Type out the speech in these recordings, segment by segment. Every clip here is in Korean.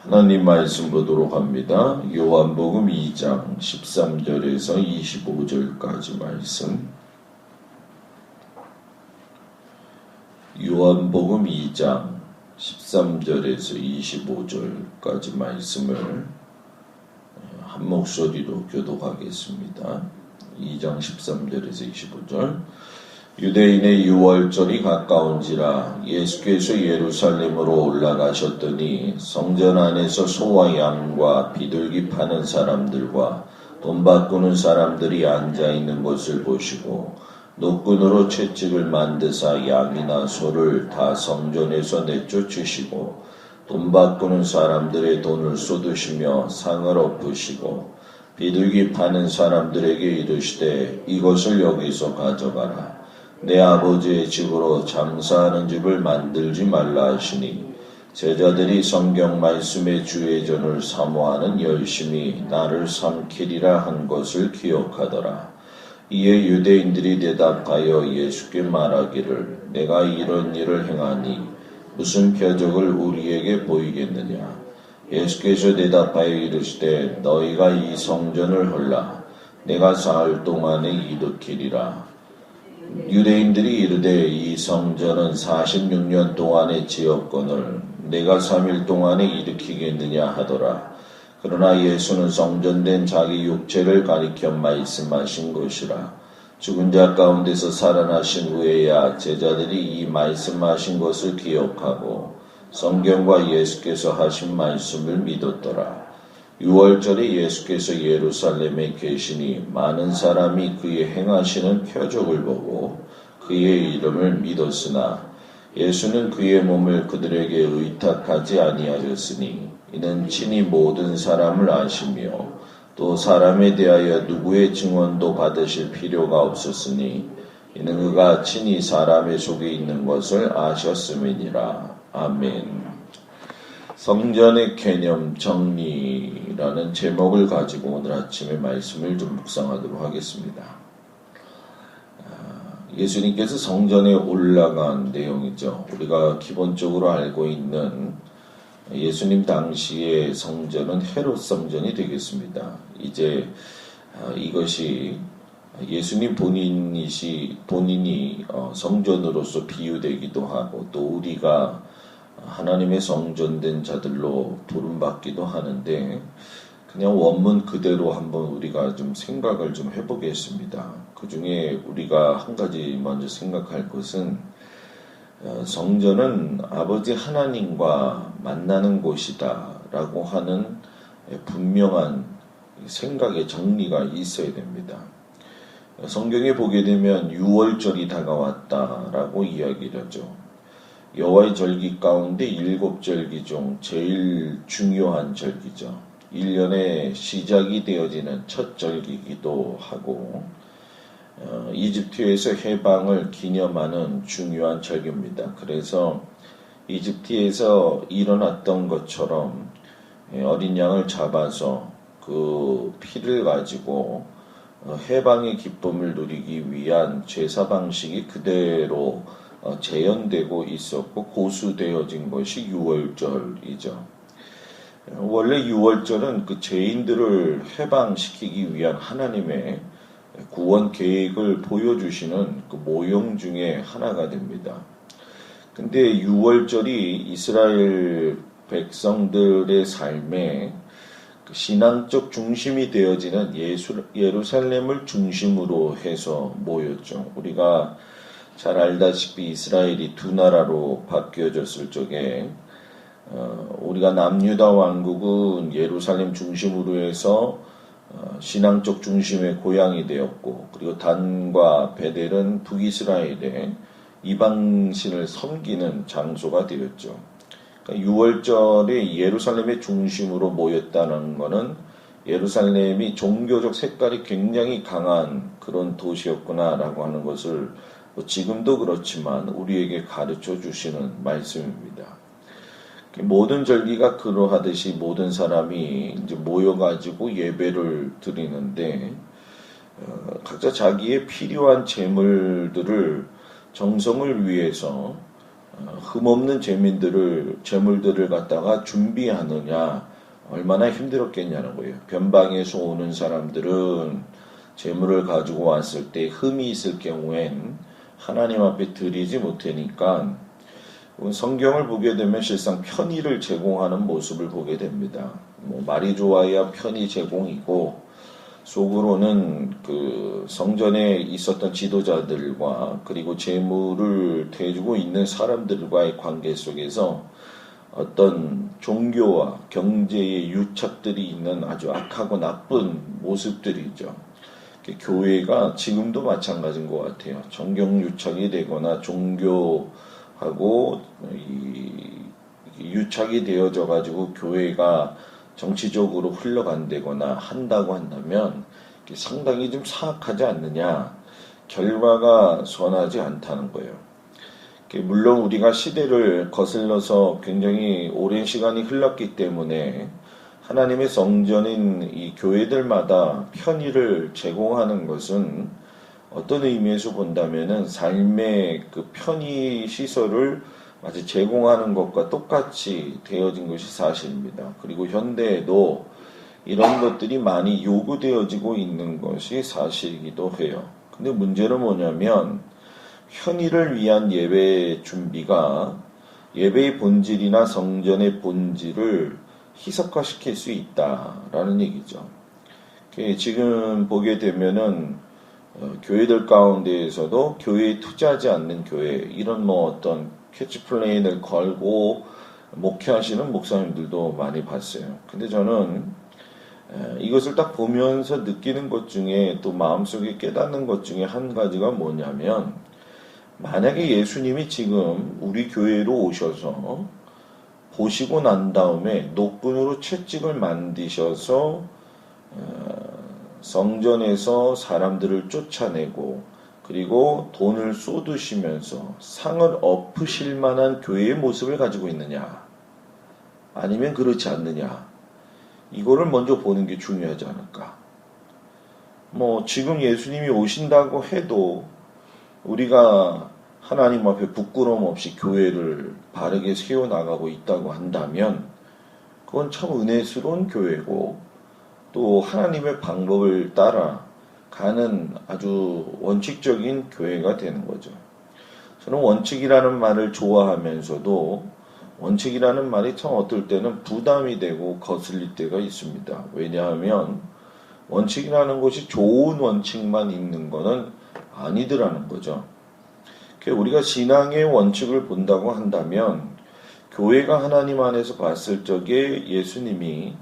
하나님 말씀 보도록 합니다. 요한복음 2장 13절에서 25절까지 말씀. 요한복음 2장 13절에서 25절까지 말씀을 한 목소리로 교독하겠습니다. 2장 13절에서 25절. 유대인의 유월절이 가까운지라 예수께서 예루살렘으로 올라가셨더니 성전 안에서 소와 양과 비둘기 파는 사람들과 돈 바꾸는 사람들이 앉아있는 것을 보시고 노끈으로 채찍을 만드사 양이나 소를 다 성전에서 내쫓으시고 돈 바꾸는 사람들의 돈을 쏟으시며 상을 엎으시고 비둘기 파는 사람들에게 이르시되 이것을 여기서 가져가라. 내 아버지의 집으로 장사하는 집을 만들지 말라 하시니 제자들이 성경 말씀의 주의전을 사모하는 열심히 나를 삼키리라 한 것을 기억하더라. 이에 유대인들이 대답하여 예수께 말하기를 내가 이런 일을 행하니 무슨 표적을 우리에게 보이겠느냐. 예수께서 대답하여 이르시되 너희가 이 성전을 헐라. 내가 사흘 동안에 일으키리라. 유대인들이 이르되 이 성전은 46년 동안에 지었거늘 내가 3일 동안에 일으키겠느냐 하더라. 그러나 예수는 성전된 자기 육체를 가리켜 말씀하신 것이라. 죽은 자 가운데서 살아나신 후에야 제자들이 이 말씀하신 것을 기억하고 성경과 예수께서 하신 말씀을 믿었더라. 유월절에 예수께서 예루살렘에 계시니 많은 사람이 그의 행하시는 표적을 보고 그의 이름을 믿었으나 예수는 그의 몸을 그들에게 의탁하지 아니하셨으니 이는 친히 모든 사람을 아시며 또 사람에 대하여 누구의 증언도 받으실 필요가 없었으니 이는 그가 친히 사람의 속에 있는 것을 아셨음이니라. 아멘. 성전의 개념 정리라는 제목을 가지고 오늘 아침에 말씀을 좀 묵상하도록 하겠습니다. 예수님께서 성전에 올라간 내용이죠. 우리가 기본적으로 알고 있는 예수님 당시의 성전은 헤롯 성전이 되겠습니다. 이제 이것이 예수님 본인이 성전으로서 비유되기도 하고 또 우리가 하나님의 성전된 자들로 부름받기도 하는데 그냥 원문 그대로 한번 우리가 좀 생각을 좀 해보겠습니다. 그 중에 우리가 한 가지 먼저 생각할 것은 성전은 아버지 하나님과 만나는 곳이다 라고 하는 분명한 생각의 정리가 있어야 됩니다. 성경에 보게 되면 유월절이 다가왔다라고 이야기를 하죠. 여호와의 절기 가운데 7절기 중 제일 중요한 절기죠. 1년의 시작이 되어지는 첫 절기이기도 하고 이집트에서 해방을 기념하는 중요한 절기입니다. 그래서 이집트에서 일어났던 것처럼 어린 양을 잡아서 그 피를 가지고 해방의 기쁨을 누리기 위한 제사 방식이 그대로 재현되고 있었고 고수되어진 것이 유월절이죠. 원래 유월절은 그 죄인들을 해방시키기 위한 하나님의 구원 계획을 보여주시는 그 모형 중에 하나가 됩니다. 근데 유월절이 이스라엘 백성들의 삶에 그 신앙적 중심이 되어지는 예루살렘을 중심으로 해서 모였죠. 우리가 잘 알다시피 이스라엘이 두 나라로 바뀌어졌을 적에 우리가 남유다 왕국은 예루살렘 중심으로 해서 신앙적 중심의 고향이 되었고 그리고 단과 베델은 북이스라엘의 이방신을 섬기는 장소가 되었죠. 그러니까 유월절이 예루살렘의 중심으로 모였다는 것은 예루살렘이 종교적 색깔이 굉장히 강한 그런 도시였구나라고 하는 것을 지금도 그렇지만 우리에게 가르쳐 주시는 말씀입니다. 모든 절기가 그러하듯이 모든 사람이 이제 모여가지고 예배를 드리는데 각자 자기의 필요한 재물들을 정성을 위해서 흠없는 재물들을 갖다가 준비하느냐, 얼마나 힘들었겠냐는 거예요. 변방에서 오는 사람들은 재물을 가지고 왔을 때 흠이 있을 경우엔 하나님 앞에 드리지 못하니까 성경을 보게 되면 실상 편의를 제공하는 모습을 보게 됩니다. 말이 좋아야 편의 제공이고, 속으로는 그 성전에 있었던 지도자들과 그리고 재물을 대주고 있는 사람들과의 관계 속에서 어떤 종교와 경제의 유착들이 있는 아주 악하고 나쁜 모습들이죠. 교회가 지금도 마찬가지인 것 같아요. 정경 유착이 되거나 종교하고 유착이 되어져 가지고 교회가 정치적으로 흘러간다거나 한다고 한다면 상당히 좀 사악하지 않느냐, 결과가 선하지 않다는 거예요. 물론 우리가 시대를 거슬러서 굉장히 오랜 시간이 흘렀기 때문에 하나님의 성전인 이 교회들마다 편의를 제공하는 것은 어떤 의미에서 본다면은 삶의 그 편의 시설을 마치 제공하는 것과 똑같이 되어진 것이 사실입니다. 그리고 현대에도 이런 것들이 많이 요구되어지고 있는 것이 사실이기도 해요. 근데 문제는 뭐냐면 편의를 위한 예배 준비가 예배의 본질이나 성전의 본질을 희석화시킬 수 있다라는 얘기죠. 지금 보게 되면은 교회들 가운데에서도 교회에 투자하지 않는 교회, 이런 어떤 캐치플레인을 걸고 목회하시는 목사님들도 많이 봤어요. 근데 저는 이것을 딱 보면서 느끼는 것 중에, 또 마음속에 깨닫는 것 중에 한 가지가 뭐냐면, 만약에 예수님이 지금 우리 교회로 오셔서 보시고 난 다음에 노끈으로 채찍을 만드셔서 성전에서 사람들을 쫓아내고 그리고 돈을 쏟으시면서 상을 엎으실 만한 교회의 모습을 가지고 있느냐, 아니면 그렇지 않느냐, 이거를 먼저 보는 게 중요하지 않을까. 지금 예수님이 오신다고 해도 우리가 하나님 앞에 부끄러움 없이 교회를 바르게 세워나가고 있다고 한다면 그건 참 은혜스러운 교회고, 또 하나님의 방법을 따라 가는 아주 원칙적인 교회가 되는 거죠. 저는 원칙이라는 말을 좋아하면서도 원칙이라는 말이 참 어떨 때는 부담이 되고 거슬릴 때가 있습니다. 왜냐하면 원칙이라는 것이 좋은 원칙만 있는 것은 아니더라는 거죠. 우리가 신앙의 원칙을 본다고 한다면 교회가 하나님 안에서 봤을 적에 예수님이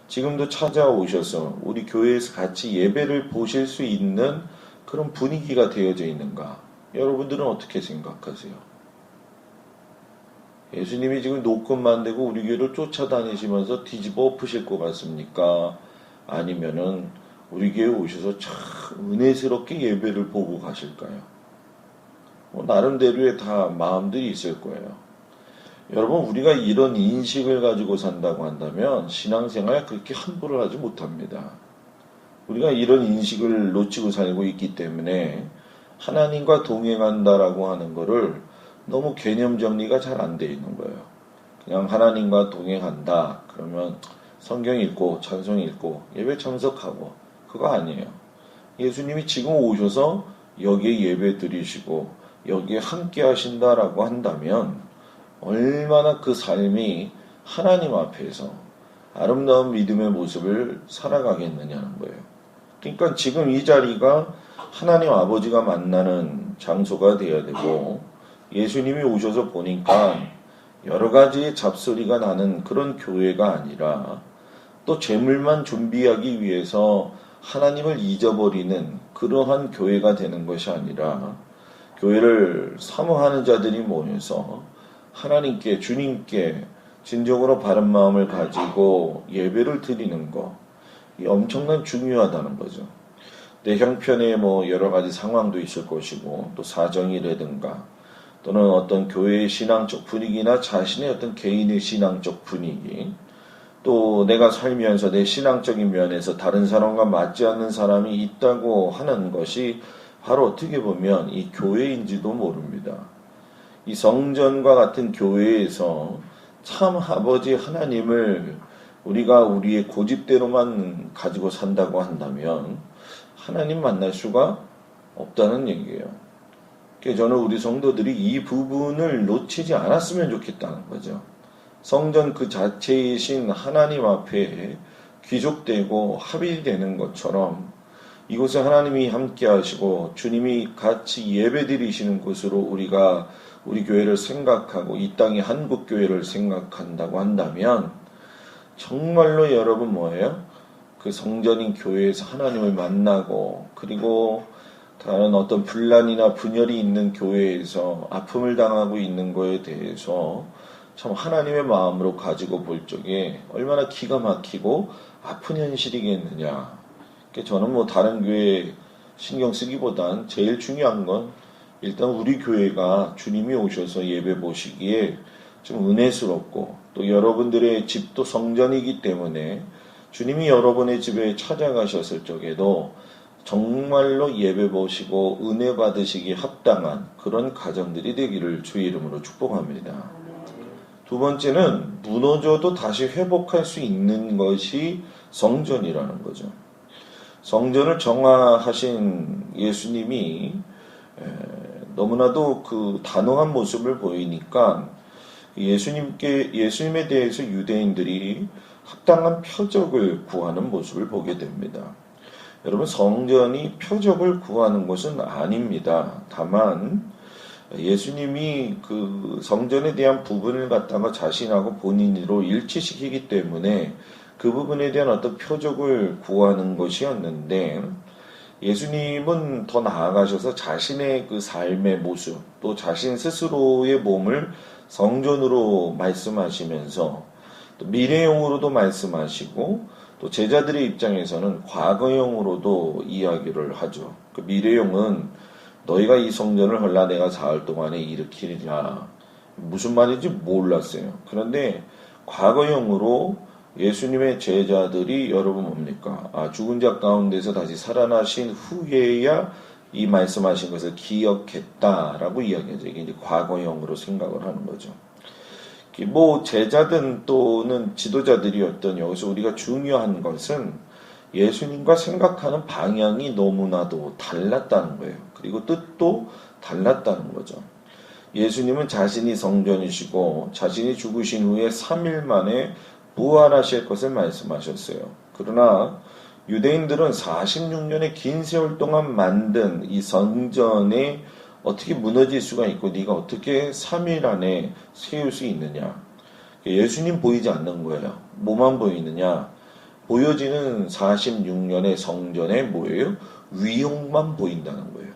지금도 찾아오셔서 우리 교회에서 같이 예배를 보실 수 있는 그런 분위기가 되어져 있는가? 여러분들은 어떻게 생각하세요? 예수님이 지금 노끈 만들고 우리 교회를 쫓아다니시면서 뒤집어 엎으실 것 같습니까? 아니면은 우리 교회에 오셔서 참 은혜스럽게 예배를 보고 가실까요? 나름대로의 다 마음들이 있을 거예요. 여러분, 우리가 이런 인식을 가지고 산다고 한다면 신앙생활 그렇게 함부로 하지 못합니다. 우리가 이런 인식을 놓치고 살고 있기 때문에 하나님과 동행한다라고 하는 거를 너무 개념 정리가 잘 안 돼 있는 거예요. 그냥 하나님과 동행한다 그러면 성경 읽고 찬송 읽고 예배 참석하고, 그거 아니에요. 예수님이 지금 오셔서 여기에 예배 드리시고 여기에 함께 하신다라고 한다면 얼마나 그 삶이 하나님 앞에서 아름다운 믿음의 모습을 살아가겠느냐는 거예요. 그러니까 지금 이 자리가 하나님 아버지가 만나는 장소가 되어야 되고, 예수님이 오셔서 보니까 여러 가지의 잡소리가 나는 그런 교회가 아니라, 또 재물만 준비하기 위해서 하나님을 잊어버리는 그러한 교회가 되는 것이 아니라, 교회를 사모하는 자들이 모여서 하나님께, 주님께 진정으로 바른 마음을 가지고 예배를 드리는 것, 이 엄청난 중요하다는 거죠. 내 형편에 여러 가지 상황도 있을 것이고, 또 사정이라든가, 또는 어떤 교회의 신앙적 분위기나 자신의 어떤 개인의 신앙적 분위기, 또 내가 살면서 내 신앙적인 면에서 다른 사람과 맞지 않는 사람이 있다고 하는 것이 바로 어떻게 보면 이 교회인지도 모릅니다. 이 성전과 같은 교회에서 참 아버지 하나님을 우리가 우리의 고집대로만 가지고 산다고 한다면 하나님 만날 수가 없다는 얘기예요. 그래서 저는 우리 성도들이 이 부분을 놓치지 않았으면 좋겠다는 거죠. 성전 그 자체이신 하나님 앞에 귀족되고 합의되는 것처럼 이곳에 하나님이 함께 하시고 주님이 같이 예배드리시는 곳으로 우리가 우리 교회를 생각하고 이 땅의 한국 교회를 생각한다고 한다면 정말로 여러분 뭐예요? 그 성전인 교회에서 하나님을 만나고 그리고 다른 어떤 분란이나 분열이 있는 교회에서 아픔을 당하고 있는 거에 대해서 참 하나님의 마음으로 가지고 볼 적에 얼마나 기가 막히고 아픈 현실이겠느냐. 저는 뭐 다른 교회 신경 쓰기보단 제일 중요한 건 일단 우리 교회가 주님이 오셔서 예배 보시기에 좀 은혜스럽고 또 여러분들의 집도 성전이기 때문에 주님이 여러분의 집에 찾아가셨을 적에도 정말로 예배 보시고 은혜 받으시기 합당한 그런 가정들이 되기를 주의 이름으로 축복합니다. 두 번째는 무너져도 다시 회복할 수 있는 것이 성전이라는 거죠. 성전을 정화하신 예수님이 너무나도 그 단호한 모습을 보이니까 예수님에 대해서 유대인들이 합당한 표적을 구하는 모습을 보게 됩니다. 여러분, 성전이 표적을 구하는 것은 아닙니다. 다만 예수님이 그 성전에 대한 부분을 갖다가 자신하고 본인으로 일치시키기 때문에 그 부분에 대한 어떤 표적을 구하는 것이었는데 예수님은 더 나아가셔서 자신의 그 삶의 모습 또 자신 스스로의 몸을 성전으로 말씀하시면서 또 미래형으로도 말씀하시고 또 제자들의 입장에서는 과거형으로도 이야기를 하죠. 그 미래형은 너희가 이 성전을 헐라 내가 사흘 동안에 일으키리라. 무슨 말인지 몰랐어요. 그런데 과거형으로 예수님의 제자들이 여러분 뭡니까? 죽은 자 가운데서 다시 살아나신 후에야 이 말씀하신 것을 기억했다라고 이야기하죠. 이게 이제 과거형으로 생각을 하는 거죠. 뭐 제자든 또는 지도자들이었던 여기서 우리가 중요한 것은 예수님과 생각하는 방향이 너무나도 달랐다는 거예요. 그리고 뜻도 달랐다는 거죠. 예수님은 자신이 성전이시고 자신이 죽으신 후에 3일 만에 부활하실 것을 말씀하셨어요. 그러나 유대인들은 46년의 긴 세월 동안 만든 이 성전에 어떻게 무너질 수가 있고 네가 어떻게 3일 안에 세울 수 있느냐. 예수님 보이지 않는 거예요. 뭐만 보이느냐. 보여지는 46년의 성전의 뭐예요? 위용만 보인다는 거예요.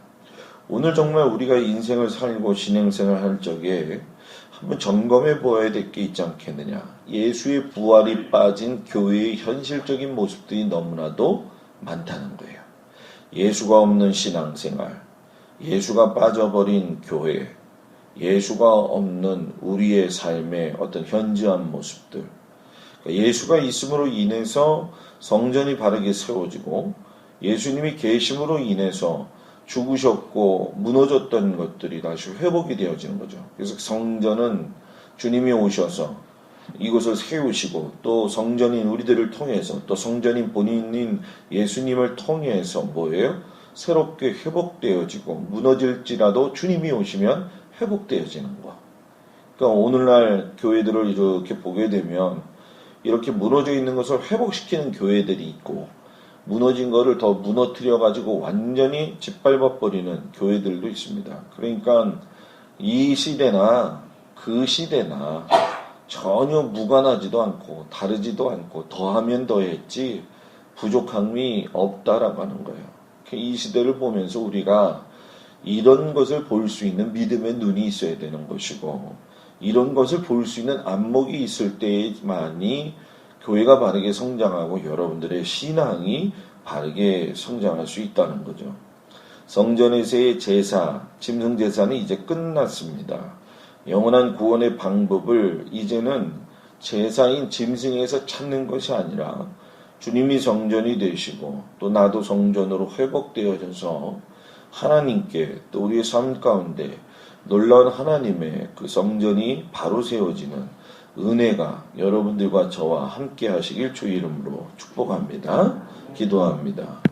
오늘 정말 우리가 인생을 살고 신행생을 할 적에 한번 점검해 보아야 될 게 있지 않겠느냐. 예수의 부활이 빠진 교회의 현실적인 모습들이 너무나도 많다는 거예요. 예수가 없는 신앙생활, 예수가 빠져버린 교회, 예수가 없는 우리의 삶의 어떤 현저한 모습들. 그러니까 예수가 있음으로 인해서 성전이 바르게 세워지고 예수님이 계심으로 인해서 죽으셨고 무너졌던 것들이 다시 회복이 되어지는 거죠. 그래서 성전은 주님이 오셔서 이곳을 세우시고 또 성전인 우리들을 통해서 또 성전인 본인인 예수님을 통해서 뭐예요? 새롭게 회복되어지고 무너질지라도 주님이 오시면 회복되어지는 거. 그러니까 오늘날 교회들을 이렇게 보게 되면 이렇게 무너져 있는 것을 회복시키는 교회들이 있고 무너진 거를 더 무너뜨려 가지고 완전히 짓밟아 버리는 교회들도 있습니다. 그러니까 이 시대나 그 시대나 전혀 무관하지도 않고 다르지도 않고 더하면 더했지 부족함이 없다라고 하는 거예요. 이 시대를 보면서 우리가 이런 것을 볼 수 있는 믿음의 눈이 있어야 되는 것이고 이런 것을 볼 수 있는 안목이 있을 때만이 교회가 바르게 성장하고 여러분들의 신앙이 바르게 성장할 수 있다는 거죠. 성전에서의 제사, 짐승제사는 이제 끝났습니다. 영원한 구원의 방법을 이제는 제사인 짐승에서 찾는 것이 아니라 주님이 성전이 되시고 또 나도 성전으로 회복되어져서 하나님께 또 우리의 삶 가운데 놀라운 하나님의 그 성전이 바로 세워지는 은혜가 여러분들과 저와 함께 하시길 주의 이름으로 축복합니다. 기도합니다.